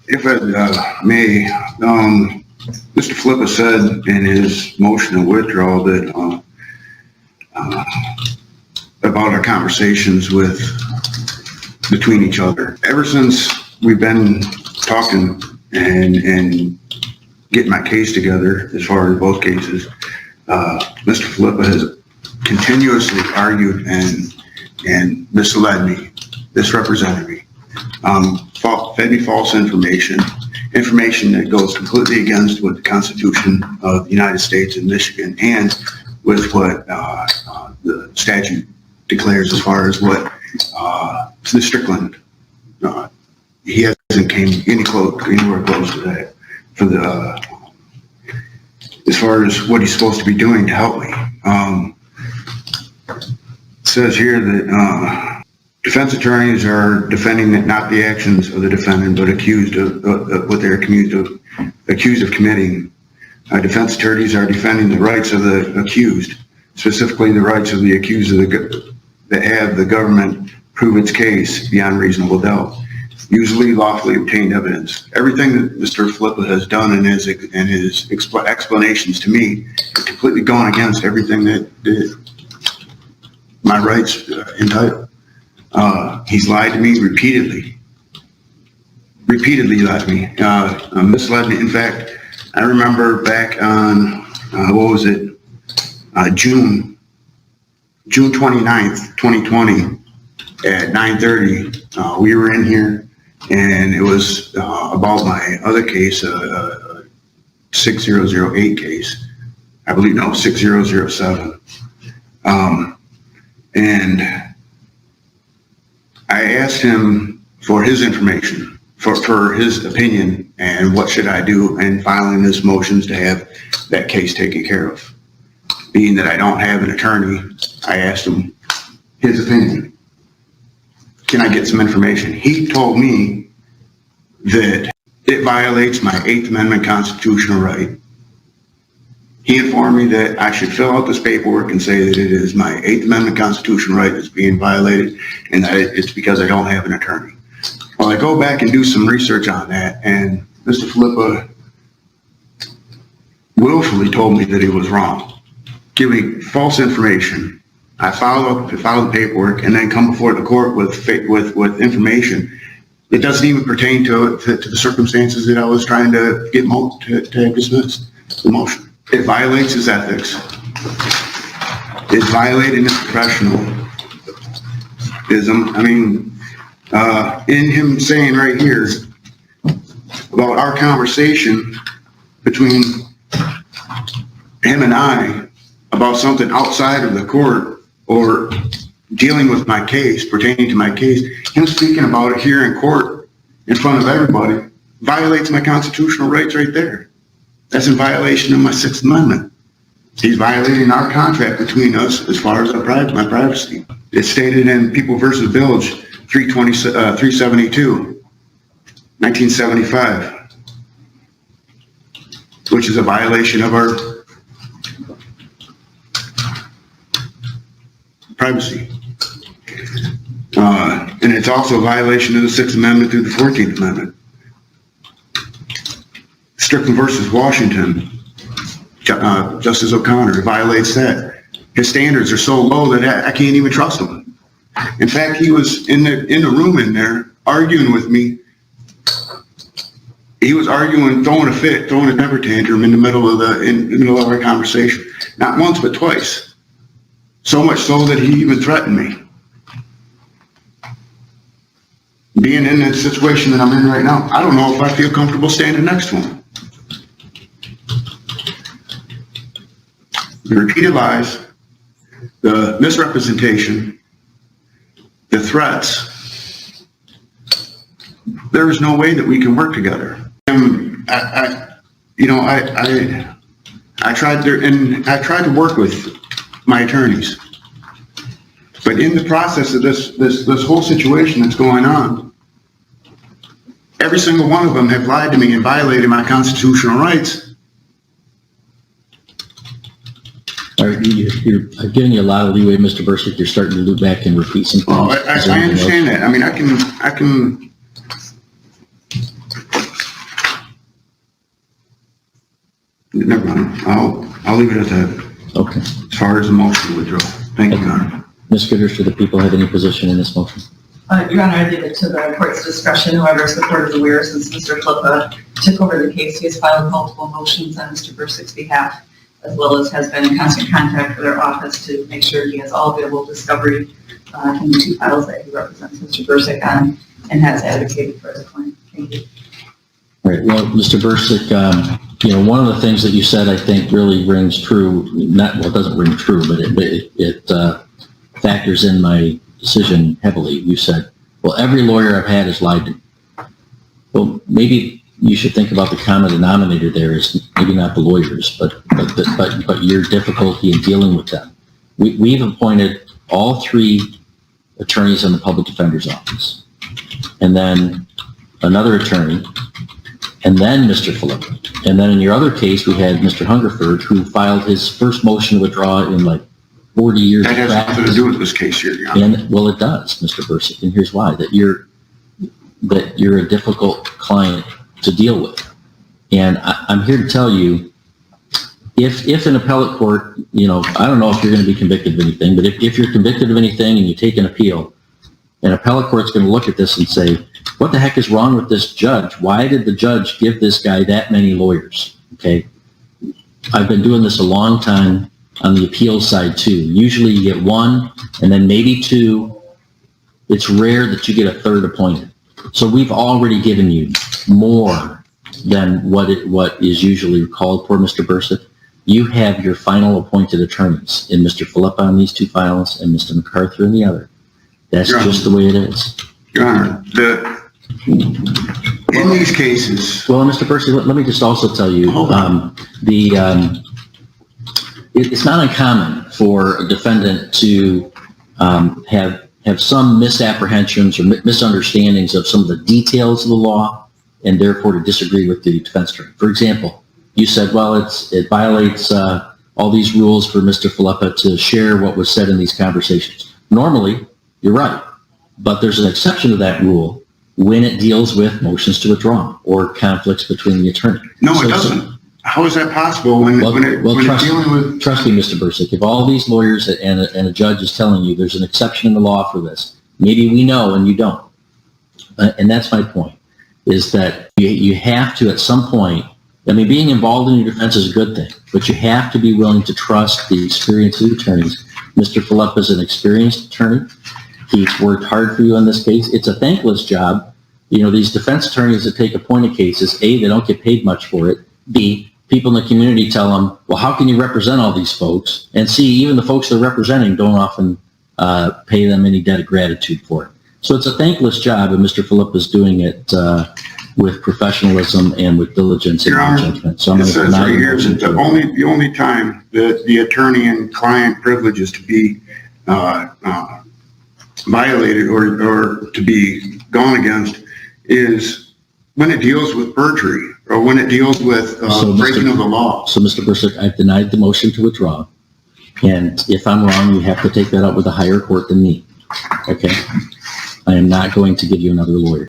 If I may, Mr. Flippa said in his motion to withdraw that about our conversations between each other. Ever since we've been talking and getting my case together, as far as both cases, Mr. Flippa has continuously argued and misled me, misrepresented me, fed me false information that goes completely against what the Constitution of the United States and Michigan and with what the statute declares as far as what the Strickland. He hasn't came anywhere close to that for the as far as what he's supposed to be doing to help me. It says here that defense attorneys are defending not the actions of the defendant, but accused of what they're accused of committing. Defense attorneys are defending the rights of the accused, specifically the rights of the accused that have the government prove its case beyond reasonable doubt. Usually lawfully obtained evidence. Everything that Mr. Flippa has done in his explanations to me is completely gone against everything that my rights entitle. He's lied to me repeatedly lied to me, misled me. In fact, I remember back on, June 29th, 2020 at 9:30, we were in here and it was about my other case, 6008 case, I believe, no, 6007. And I asked him for his information, for his opinion, and what should I do in filing this motions to have that case taken care of. Being that I don't have an attorney, I asked him his opinion. Can I get some information? He told me that it violates my 8th Amendment constitutional right. He informed me that I should fill out this paperwork and say that it is my 8th Amendment constitutional right that's being violated and that it's because I don't have an attorney. Well, I go back and do some research on that, and Mr. Flippa willfully told me that he was wrong, giving false information. I filed the paperwork and then come before the court with information that doesn't even pertain to the circumstances that I was trying to get to have dismissed the motion. It violates his ethics. It's violating his professionalism. I mean, in him saying right here about our conversation between him and I about something outside of the court or dealing with my case, pertaining to my case, him speaking about it here in court in front of everybody violates my constitutional rights right there. That's in violation of my 6th Amendment. He's violating our contract between us as far as my privacy. It's stated in People versus Village 372, 1975, which is a violation of our privacy. And it's also a violation of the 6th Amendment through the 14th Amendment. Strickland versus Washington, Justice O'Connor violates that. His standards are so low that I can't even trust him. In fact, he was in the room in there arguing with me. He was arguing, throwing a fit, throwing a temper tantrum in the middle of our conversation. Not once, but twice. So much so that he even threatened me. Being in the situation that I'm in right now, I don't know if I feel comfortable standing next to him. The repeated lies, the misrepresentation, the threats, there is no way that we can work together. I tried to work with my attorneys, but in the process of this whole situation that's going on, every single one of them have lied to me and violated my constitutional rights. You're giving you a lot of leeway, Mr. Bursick. You're starting to loop back and repeat some things. Oh, I understand that. I mean, I can Never mind. I'll leave it at that Okay. as far as the motion to withdraw. Thank you, Your Honor. Ms. Goodrich, do the people have any position in this motion? Your Honor, I leave it to the court's discretion. However, as the court is aware, since Mr. Flippa took over the case, he has filed multiple motions on Mr. Bursick's behalf, as well as has been in constant contact with our office to make sure he has all available discovery in the 2 files that he represents Mr. Bursick on, and has advocated for the claim. Thank you. All right. Well, Mr. Bursick, one of the things that you said, I think, really rings true. It doesn't ring true, but it factors in my decision heavily. You said, well, every lawyer I've had has lied to me. Well, maybe you should think about the common denominator there is maybe not the lawyers, but your difficulty in dealing with them. We've appointed all 3 attorneys in the public defender's office, and then another attorney, and then Mr. Philippa. And then in your other case, we had Mr. Hungerford, who filed his first motion to withdraw in like 40 years. That has nothing to do with this case here, Your Honor. And well, it does, Mr. Bursick, and here's why: that you're a difficult client to deal with. And I'm here to tell you, if an appellate court, I don't know if you're going to be convicted of anything, but if you're convicted of anything and you take an appeal, an appellate court's going to look at this and say, what the heck is wrong with this judge? Why did the judge give this guy that many lawyers? Okay. I've been doing this a long time on the appeals side too. Usually you get 1 and then maybe 2. It's rare that you get a 3rd appointed. So we've already given you more than what is usually called for, Mr. Bursick. You have your final appointed attorneys in Mr. Philippa on these 2 files and Mr. MacArthur in the other. That's just the way it is. Your Honor, in these cases... Well, Mr. Bursick, let me just also tell you, it's not uncommon for a defendant to have some misapprehensions or misunderstandings of some of the details of the law, and therefore to disagree with the defense attorney. For example, you said, well, it violates all these rules for Mr. Philippa to share what was said in these conversations. Normally, you're right, but there's an exception to that rule when it deals with motions to withdraw or conflicts between the attorney. No, it doesn't. How is that possible when it's dealing with... Trust me, Mr. Bursick, if all these lawyers and a judge is telling you there's an exception in the law for this, maybe we know and you don't. And that's my point, is that you have to at some point, being involved in your defense is a good thing, but you have to be willing to trust the experience of the attorneys. Mr. Philippa is an experienced attorney. He's worked hard for you on this case. It's a thankless job. These defense attorneys that take appointed cases, A, they don't get paid much for it. B, people in the community tell them, well, how can you represent all these folks? And C, even the folks they're representing don't often pay them any debt of gratitude for it. So it's a thankless job, and Mr. Philippa is doing it with professionalism and with diligence and judgment. So I'm going to deny you. The only time that the attorney and client privilege is to be violated or to be gone against is when it deals with perjury or when it deals with breaking of the law. So, Mr. Bursick, I've denied the motion to withdraw. And if I'm wrong, you have to take that up with a higher court than me. Okay? I am not going to give you another lawyer.